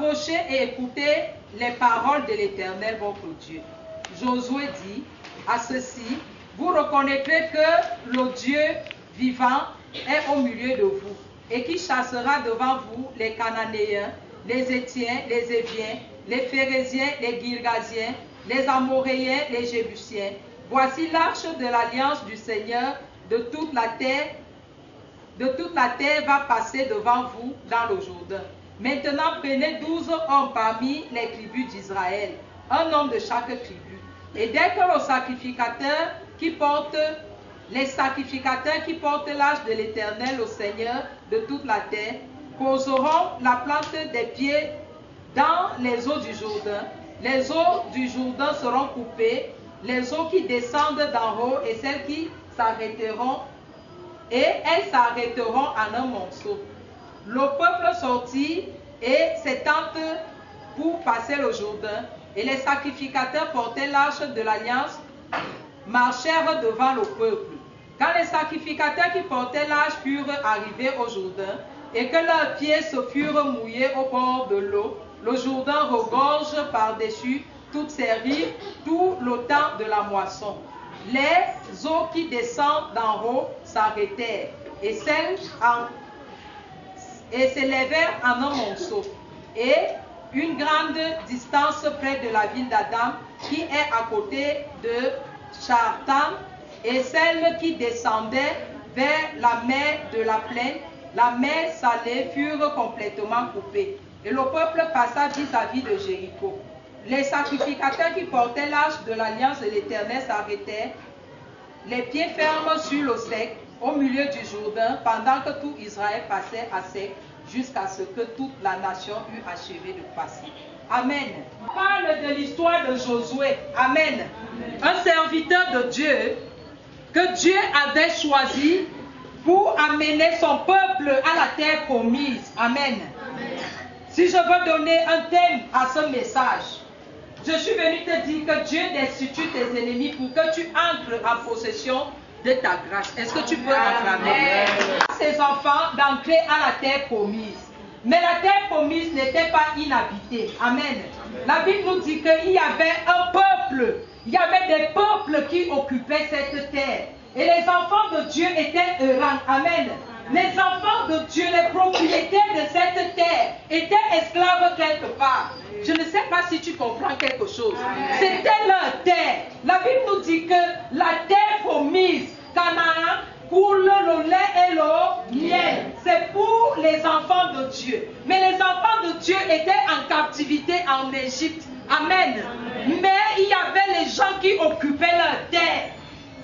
approchez et écoutez les paroles de l'Éternel, votre Dieu. Josué dit, à ceci, vous reconnaîtrez que le Dieu vivant est au milieu de vous et qui chassera devant vous les Cananéens, les Étiens, les Éviens, les Phérésiens, les Girgasiens, les Amoréens, les Jébusiens. Voici l'arche de l'alliance du Seigneur de toute la terre va passer devant vous dans le Jourdain. Maintenant, prenez 12 hommes parmi les tribus d'Israël, un homme de chaque tribu. Et dès que les sacrificateurs qui portent l'âge de l'Éternel au Seigneur de toute la terre, poseront la plante des pieds dans les eaux du Jourdain, les eaux du Jourdain seront coupées, les eaux qui descendent d'en haut et celles qui s'arrêteront, et elles s'arrêteront en un monceau. Le peuple sortit et s'étendit pour passer le Jourdain, et les sacrificateurs portaient l'arche de l'alliance, marchèrent devant le peuple. Quand les sacrificateurs qui portaient l'arche furent arrivés au Jourdain, et que leurs pieds se furent mouillés au bord de l'eau, le Jourdain regorge par-dessus toutes ses rives tout le temps de la moisson. Les eaux qui descendent d'en haut s'arrêtèrent et s'élevèrent en un monceau. Et une grande distance près de la ville d'Adam, qui est à côté de Chartan, et celle qui descendait vers la mer de la plaine, la mer salée, furent complètement coupées. Et le peuple passa vis-à-vis de Jéricho. Les sacrificateurs qui portaient l'arche de l'alliance de l'Éternel s'arrêtèrent, les pieds fermes sur le sec, au milieu du Jourdain, pendant que tout Israël passait à sec, jusqu'à ce que toute la nation eût achevé de passer. Amen. On parle de l'histoire de Josué. Amen. Un serviteur de Dieu que Dieu avait choisi pour amener son peuple à la terre promise. Amen. Si je veux donner un thème à ce message, je suis venu te dire que Dieu destitue tes ennemis pour que tu entres en possession de ta grâce. Est-ce que tu peux acclamer ses enfants d'entrer à la terre promise? Mais la terre promise n'était pas inhabitée. Amen. La Bible nous dit qu'il y avait un peuple. Il y avait des peuples qui occupaient cette terre. Et les enfants de Dieu étaient errants. Amen. Les enfants de Dieu, les propriétaires de cette terre, étaient esclaves quelque part. Je ne sais pas si tu comprends quelque chose. C'était leur terre. La Bible nous dit que la terre promise, Canaan, coule le lait et le miel. C'est pour les enfants de Dieu. Mais les enfants de Dieu étaient en captivité en Égypte. Amen. Mais il y avait les gens qui occupaient leur terre.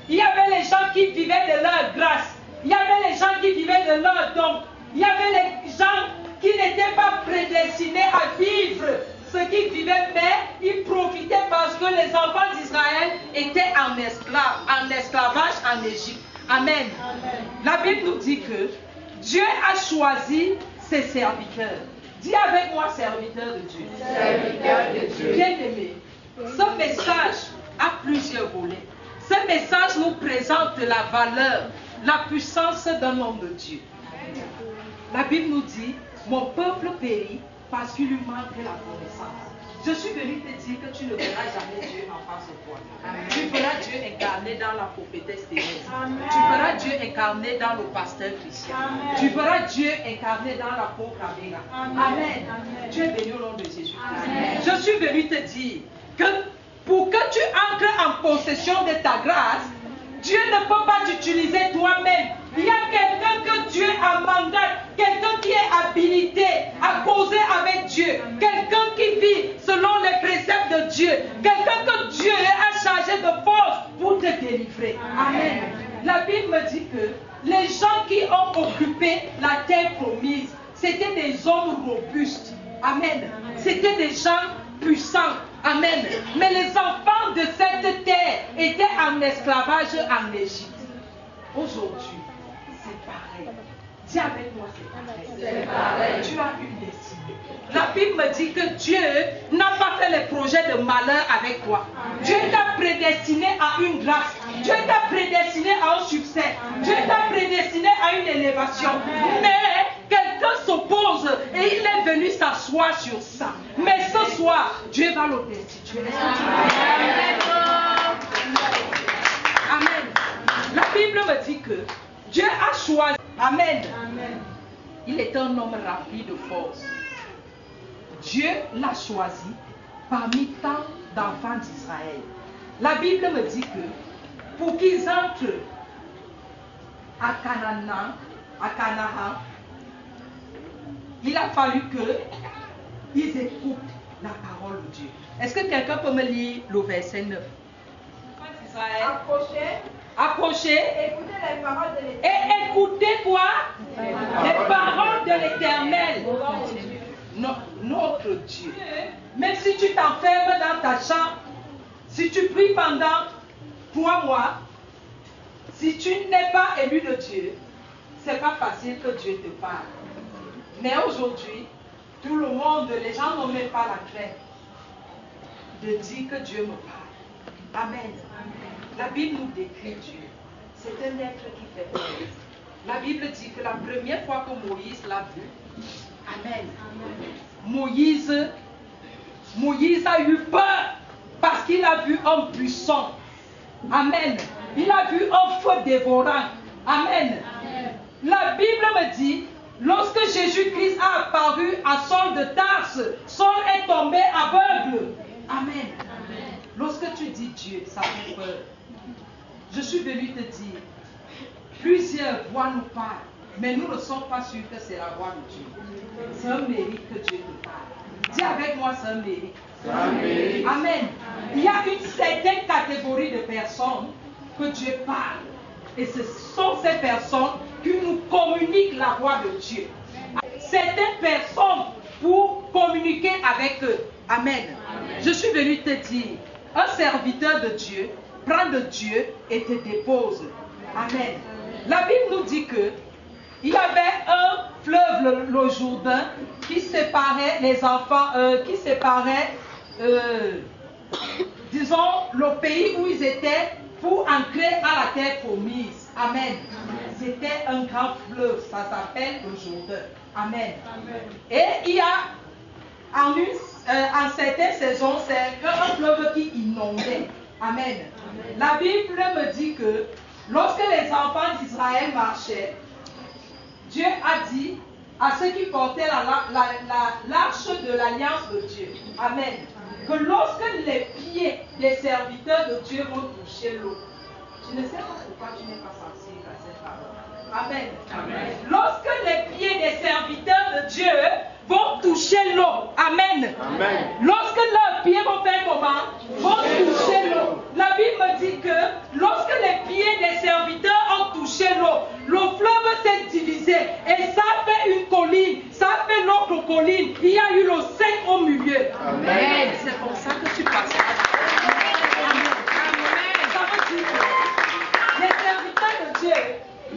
Il y avait les gens qui vivaient de leur grâce. Il y avait les gens qui vivaient de leur don. Il y avait les gens qui n'étaient pas prédestinés à vivre ce qu'ils vivaient, mais ils profitaient parce que les enfants d'Israël étaient en esclavage en Égypte. Amen. La Bible nous dit que Dieu a choisi ses serviteurs. Dis avec moi, serviteur de Dieu. Serviteur de Dieu. Bien-aimé, ce message a plusieurs volets. Ce message nous présente la valeur, la puissance d'un homme de Dieu. La Bible nous dit, mon peuple périt parce qu'il lui manque la connaissance. Je suis venu te dire que tu ne verras jamais Dieu en face de toi. Amen. Tu verras Dieu incarné dans la prophétesse Thérèse. Tu verras Dieu incarné dans le pasteur Christian. Amen. Tu verras Dieu incarné dans la pauvre Caméra. Amen. Tu es venu au nom de Jésus. Je suis venu te dire que pour que tu entres en possession de ta grâce, Dieu ne peut pas t'utiliser toi-même. Il y a quelqu'un que Dieu a mandaté, quelqu'un qui est habilité à causer avec Dieu, quelqu'un qui vit selon les préceptes de Dieu, quelqu'un que Dieu a chargé de force pour te délivrer. Amen. La Bible me dit que les gens qui ont occupé la terre promise, c'était des hommes robustes. Amen. C'était des gens puissants. Amen. Mais les enfants de cette terre étaient en esclavage en Égypte. Aujourd'hui, c'est pareil. Dis avec moi, c'est pareil. Tu as une destinée. La Bible me dit que Dieu n'a pas fait les projets de malheur avec toi. Dieu t'a prédestiné à une grâce. Dieu t'a prédestiné à un succès. Dieu t'a prédestiné à une élévation. Mais quelqu'un quelqu'un s'oppose et il est venu s'asseoir sur ça. Mais ce soir, Dieu va le destituer. Amen. La Bible me dit que Dieu a choisi. Amen. Il est un homme rempli de force. Dieu l'a choisi parmi tant d'enfants d'Israël. La Bible me dit que pour qu'ils entrent à Canaan, il a fallu qu'ils écoutent la parole de Dieu. Est-ce que quelqu'un peut me lire le verset 9? Approchez. Écoutez les paroles de l'Éternel. Et écoutez quoi? Les paroles de l'Éternel. Notre Dieu. Même si tu t'enfermes dans ta chambre, si tu pries pendant 3 mois, si tu n'es pas élu de Dieu, c'est pas facile que Dieu te parle. Mais aujourd'hui, tout le monde, les gens n'ont même pas la crainte de dire que Dieu me parle. Amen. La Bible nous décrit Dieu. C'est un être qui fait peur. La Bible dit que la première fois que Moïse l'a vu, Amen. Moïse a eu peur parce qu'il a vu un buisson. Amen. Il a vu un feu dévorant. Amen. La Bible me dit, lorsque Jésus-Christ a apparu à Saul de Tarse, Saul est tombé aveugle. Amen. Lorsque tu dis Dieu, ça fait peur. Je suis venu te dire, plusieurs voix nous parlent, mais nous ne sommes pas sûrs que c'est la voix de Dieu. C'est un mérite que Dieu te parle. Dis avec moi, c'est un mérite. Amen. Il y a une certaine catégorie de personnes que Dieu parle. Et ce sont ces personnes qui nous communiquent la voix de Dieu. Certaines personnes pour communiquer avec eux. Amen. Je suis venu te dire, un serviteur de Dieu prend de Dieu et te dépose. Amen. La Bible nous dit que il y avait un fleuve, le Jourdain, qui séparait les enfants, qui séparait, disons, le pays où ils étaient pour entrer à la terre promise. Amen. C'était un grand fleuve, ça s'appelle le Jourdain. Amen. Et il y a, en certaines saisons, c'est un fleuve qui inondait. Amen. La Bible me dit que lorsque les enfants d'Israël marchaient, Dieu a dit à ceux qui portaient l'arche de l'alliance de Dieu, Amen, que lorsque les pieds des serviteurs de Dieu vont toucher l'eau, je ne sais pas pourquoi tu n'es pas sensible à cette parole. Amen. Amen. Lorsque les pieds des serviteurs de Dieu vont toucher l'eau, Amen. Amen. Lorsque leurs pieds vont faire comment? Vont toucher l'eau. La Bible me dit que lorsque les pieds des serviteurs ont touché l'eau, le fleuve s'est divisé et ça a fait une colline, ça a fait l'autre colline. Il y a eu le sec au milieu. Amen. C'est pour ça que tu passes. Amen. Ça veut dire que les serviteurs de Dieu,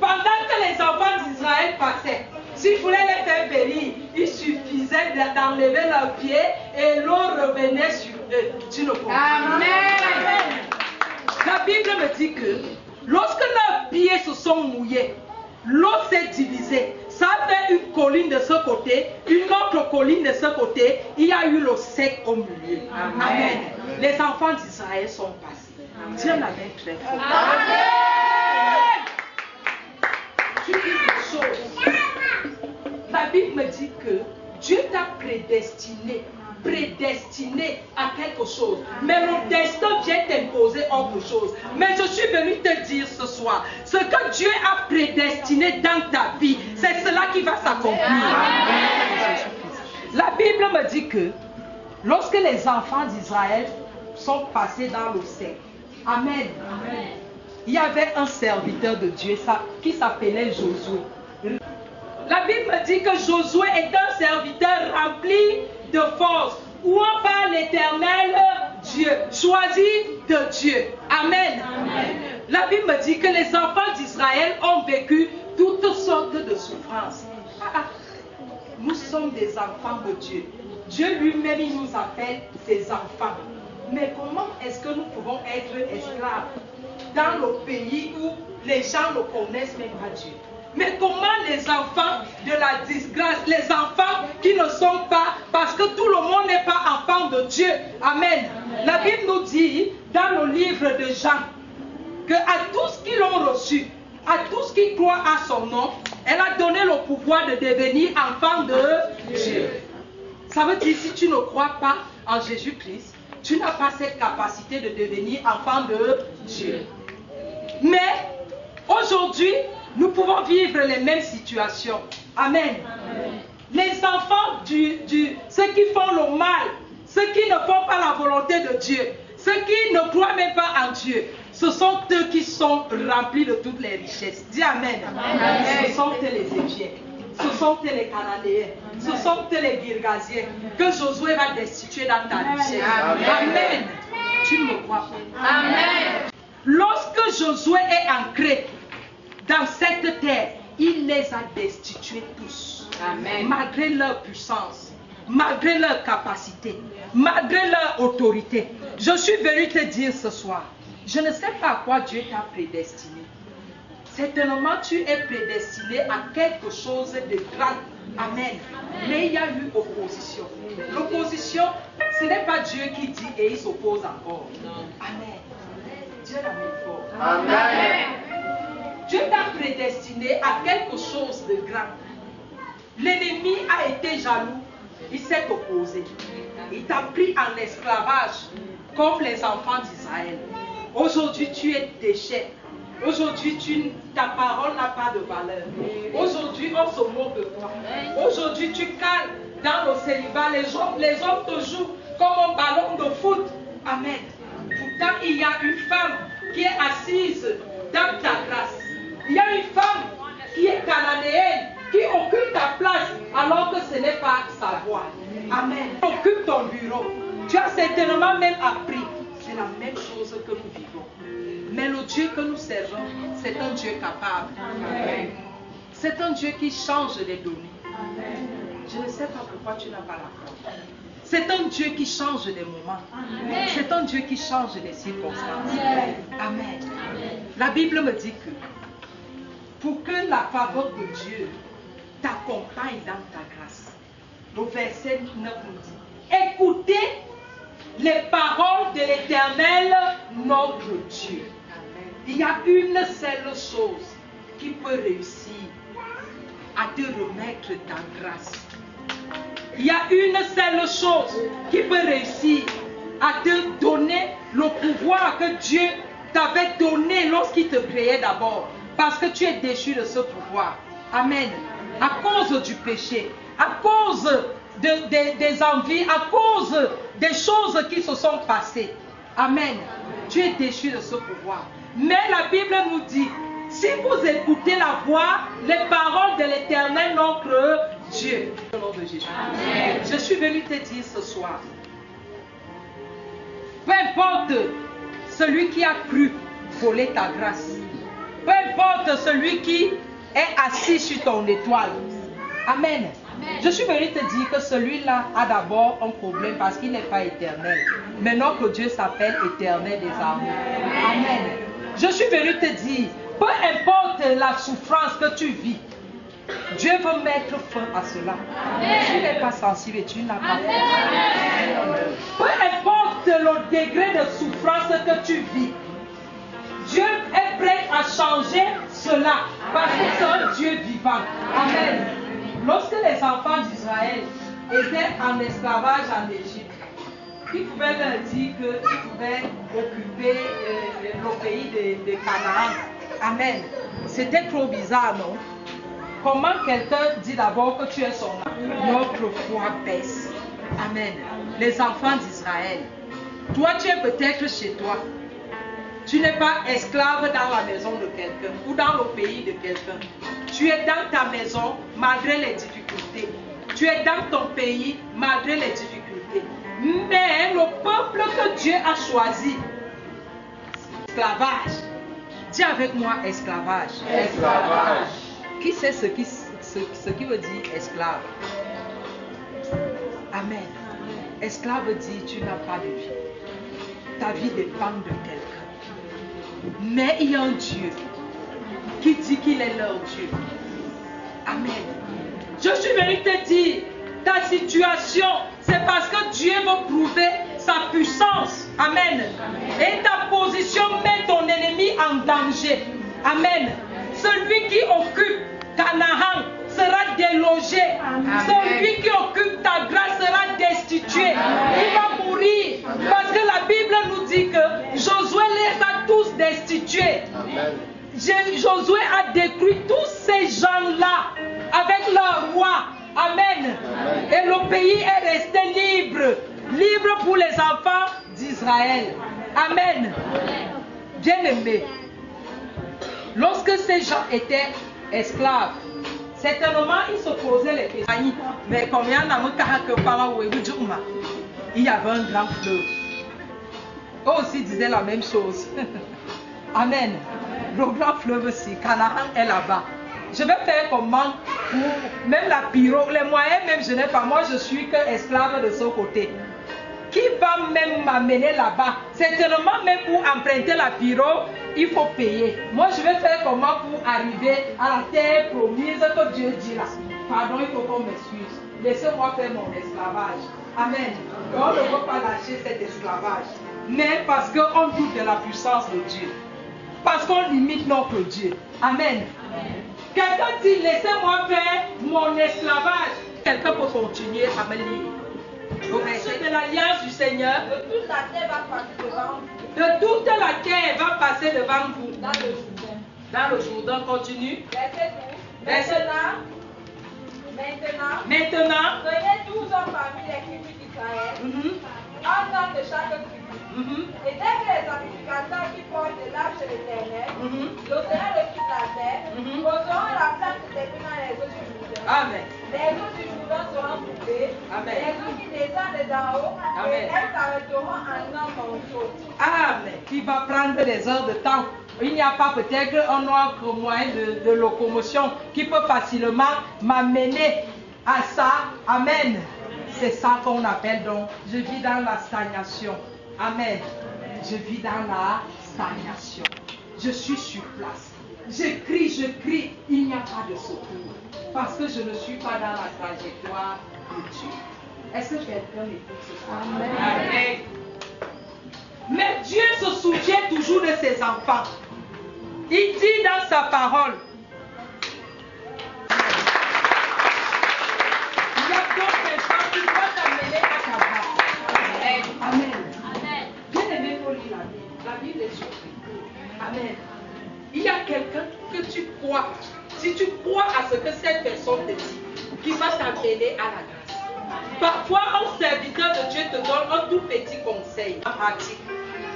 pendant que les enfants d'Israël passaient, s'ils voulaient les faire périr, il suffisait d'enlever leurs pieds et l'eau revenait sur eux. Tu le comprends? Amen. La Bible me dit que lorsque leurs pieds se sont mouillés, l'eau s'est divisée. Ça a fait une colline de ce côté, une autre colline de ce côté. Il y a eu le sec au milieu. Amen. Amen. Les enfants d'Israël sont passés. Dieu l'avait très fort. Amen. Tu dis des choses. La Bible me dit que Dieu t'a prédestiné à quelque chose. Mais le destin vient t'imposer autre chose. Mais je suis venu te dire ce soir, ce que Dieu a prédestiné dans ta vie, c'est cela qui va s'accomplir. La Bible me dit que lorsque les enfants d'Israël sont passés dans le sec, Amen, il y avait un serviteur de Dieu qui s'appelait Josué. La Bible me dit que Josué est un serviteur rempli de force, oué par l'Éternel Dieu, choisi de Dieu. Amen. Amen. La Bible me dit que les enfants d'Israël ont vécu toutes sortes de souffrances. Nous sommes des enfants de Dieu. Dieu lui-même, il nous appelle ses enfants. Mais comment est-ce que nous pouvons être esclaves dans le pays où les gens ne connaissent même pas Dieu? Mais comment les enfants de la disgrâce, les enfants qui ne sont pas, parce que tout le monde n'est pas enfant de Dieu. Amen. La Bible nous dit dans le livre de Jean que à tous qui l'ont reçu, à tous qui croient à son nom, elle a donné le pouvoir de devenir enfant de Dieu. Ça veut dire si tu ne crois pas en Jésus-Christ, tu n'as pas cette capacité de devenir enfant de Dieu. Mais aujourd'hui, nous pouvons vivre les mêmes situations. Amen. Les enfants ceux qui font le mal, ceux qui ne font pas la volonté de Dieu, ceux qui ne croient même pas en Dieu, ce sont eux qui sont remplis de toutes les richesses. Dis Amen. Amen. Ce sont eux les Égyptiens, ce sont eux les Cananéens, ce sont eux les Girgasiens que Josué va destituer dans ta richesse. Amen. Amen. Tu ne me crois pas. Amen. Lorsque Josué est ancré dans cette terre, il les a destitués tous. Amen. Malgré leur puissance, malgré leur capacité, malgré leur autorité. Je suis venu te dire ce soir, je ne sais pas à quoi Dieu t'a prédestiné. Certainement, tu es prédestiné à quelque chose de grand. Amen. Mais il y a eu opposition. L'opposition, ce n'est pas Dieu qui dit et il s'oppose encore. Amen. Dieu l'a mis fort. Amen. Dieu t'a prédestiné à quelque chose de grand. L'ennemi a été jaloux. Il s'est opposé. Il t'a pris en esclavage comme les enfants d'Israël. Aujourd'hui, tu es déchet. Aujourd'hui, ta parole n'a pas de valeur. Aujourd'hui, on se moque de toi. Aujourd'hui, tu cales dans le célibat. Les hommes te jouent comme un ballon de foot. Amen. Pourtant, il y a une femme qui est assise dans ta grâce. Il y a une femme qui est cananéenne, qui occupe ta place alors que ce n'est pas sa voix. Amen. Occupe ton bureau. Tu as certainement même appris. C'est la même chose que nous vivons. Mais le Dieu que nous servons, c'est un Dieu capable. Amen. C'est un Dieu qui change les données. Amen. Je ne sais pas pourquoi tu n'as pas la foi. C'est un Dieu qui change les moments. Amen. C'est un Dieu qui change les circonstances. Amen. Amen. La Bible me dit que pour que la faveur de Dieu t'accompagne dans ta grâce, le verset 9 nous dit, écoutez les paroles de l'Éternel, notre Dieu. Il y a une seule chose qui peut réussir à te remettre ta grâce. Il y a une seule chose qui peut réussir à te donner le pouvoir que Dieu t'avait donné lorsqu'il te créait d'abord. Parce que tu es déchu de ce pouvoir. Amen. À cause du péché, à cause des envies, à cause des choses qui se sont passées. Amen. Tu es déchu de ce pouvoir. Mais la Bible nous dit, si vous écoutez la voix, les paroles de l'Éternel, notre Dieu. Au nom de Jésus. Amen. Je suis venu te dire ce soir, peu importe celui qui a cru voler ta grâce, peu importe celui qui est assis sur ton étoile. Amen. Je suis venu te dire que celui-là a d'abord un problème parce qu'il n'est pas éternel. Mais notre Dieu s'appelle éternel des armées. Amen. Je suis venu te dire, peu importe la souffrance que tu vis, Dieu veut mettre fin à cela. Tu n'es pas sensible et tu n'as pas fait. Peu importe le degré de souffrance que tu vis, Dieu est prêt à changer cela parce que c'est un Dieu vivant. Amen. Lorsque les enfants d'Israël étaient en esclavage en Égypte, ils pouvaient leur dire qu'ils pouvaient occuper le pays de Canaan. Amen. C'était trop bizarre, non? Comment quelqu'un dit d'abord que tu es son enfant? Notre foi baisse. Amen. Les enfants d'Israël. Toi, tu es peut-être chez toi. Tu n'es pas esclave dans la maison de quelqu'un ou dans le pays de quelqu'un. Tu es dans ta maison malgré les difficultés. Tu es dans ton pays malgré les difficultés. Mais le peuple que Dieu a choisi, esclavage. Dis avec moi esclavage. Esclavage. Qui sait ce qui veut dire esclave? Amen. Esclave veut dire tu n'as pas de vie. Ta vie dépend de quelqu'un. Mais il y a un Dieu qui dit qu'il est leur Dieu. Amen. Je suis venu te dire, ta situation, c'est parce que Dieu veut prouver sa puissance. Amen. Et ta position met ton ennemi en danger. Amen. Celui qui occupe Canaan sera délogé. Celui qui occupe ta grâce sera destitué. Il va mourir. Parce que la Bible nous dit que Josué les a tous destitués. Josué a détruit tous ces gens-là avec leur roi. Amen. Et le pays est resté libre. Libre pour les enfants d'Israël. Amen. Bien-aimés, lorsque ces gens étaient esclaves, certainement ils se posaient les questions. Mais combien il y avait un grand fleuve. Eux aussi disaient la même chose. Amen. Le grand fleuve aussi, Canaan est là-bas. Je vais faire comment pour même la pyro, les moyens même je n'ai pas. Moi je suis que esclave de ce côté. Qui va même m'amener là-bas? Certainement même pour emprunter la pyro, il faut payer. Moi je vais faire comment pour arriver à la terre promise que Dieu dit là. Pardon, il faut qu'on m'excuse. Laissez-moi faire mon esclavage. Amen. On ne veut pas lâcher cet esclavage. Mais parce qu'on doute de la puissance de Dieu. Parce qu'on limite notre Dieu. Amen. Quelqu'un dit, laissez-moi faire mon esclavage. Quelqu'un peut continuer à me lire. Au verset de l'alliance du Seigneur. De toute la terre va passer devant vous. De toute la terre va passer devant vous. Dans le Jourdain. Dans le Jourdain, continue. Verset 12. Maintenant, prenez 12 hommes parmi les tribus d'Israël, un homme de chaque tribu. Et dès que les sacrificateurs qui portent de l'arche de l'Éternel, l'océan de toute la terre, poseront la place des dans les eaux du Jourdain. Amen. Les eaux du Jourdain seront coupées. Amen. Les eaux qui descendent d'en haut, Amen. et elles s'arrêteront en un morceau. Amen. Il va prendre des heures de temps. Il n'y a pas peut-être un autre moyen de locomotion qui peut facilement m'amener à ça. Amen. C'est ça qu'on appelle donc, je vis dans la stagnation. Amen. Je vis dans la stagnation. Je suis sur place. Je crie, il n'y a pas de secours. Parce que je ne suis pas dans la trajectoire de Dieu. Est-ce que quelqu'un m'écoute ce soir? Amen. Mais Dieu se souvient toujours de ses enfants. Il dit dans sa parole, il y a d'autres gens qui vont t'amener à ta grâce. Amen. Bien aimé, il faut lire la Bible. La Bible est sur lui. Amen. Il y a quelqu'un que tu crois. Si tu crois à ce que cette personne te dit, qui va t'amener à la grâce. Parfois, un serviteur de Dieu te donne un tout petit conseil en pratique.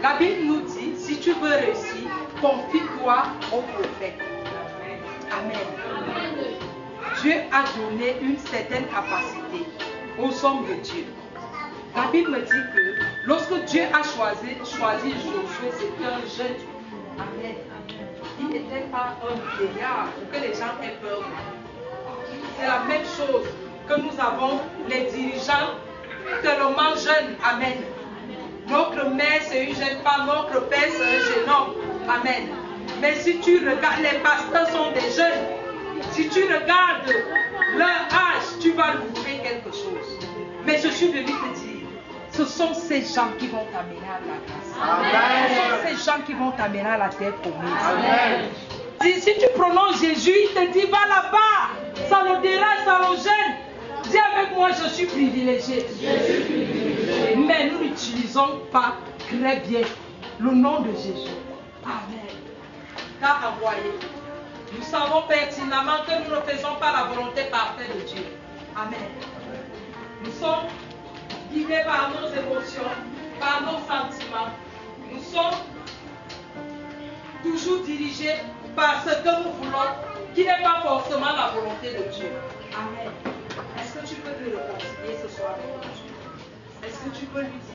La Bible nous dit, si tu veux réussir, confie-toi au prophète. Amen. Dieu a donné une certaine capacité aux hommes de Dieu. La Bible me dit que lorsque Dieu a choisi Josué, c'était un jeune. Amen. Il n'était pas un vieillard pour que les gens aient peur. C'est la même chose que nous avons les dirigeants tellement jeunes. Amen. Notre mère c'est une jeune femme, notre père c'est un jeune homme. Amen. Mais si tu regardes, les pasteurs sont des jeunes. Si tu regardes leur âge, tu vas louer quelque chose. Mais je suis venu te dire, ce sont ces gens qui vont t'amener à la grâce. Amen. Ce sont ces gens qui vont t'amener à la terre promise. Amen. Si tu prononces Jésus, il te dit, va là-bas. Ça le dérange, ça le gêne. Dis avec moi, je suis privilégié. Mais nous n'utilisons pas très bien le nom de Jésus. Amen. Car envoyé, nous savons pertinemment que nous ne faisons pas la volonté parfaite de Dieu. Amen. Nous sommes guidés par nos émotions, par nos sentiments. Nous sommes toujours dirigés par ce que nous voulons, qui n'est pas forcément la volonté de Dieu. Amen. Est-ce que tu peux lui réconcilier ce soir avec Dieu? Est-ce que tu peux lui dire?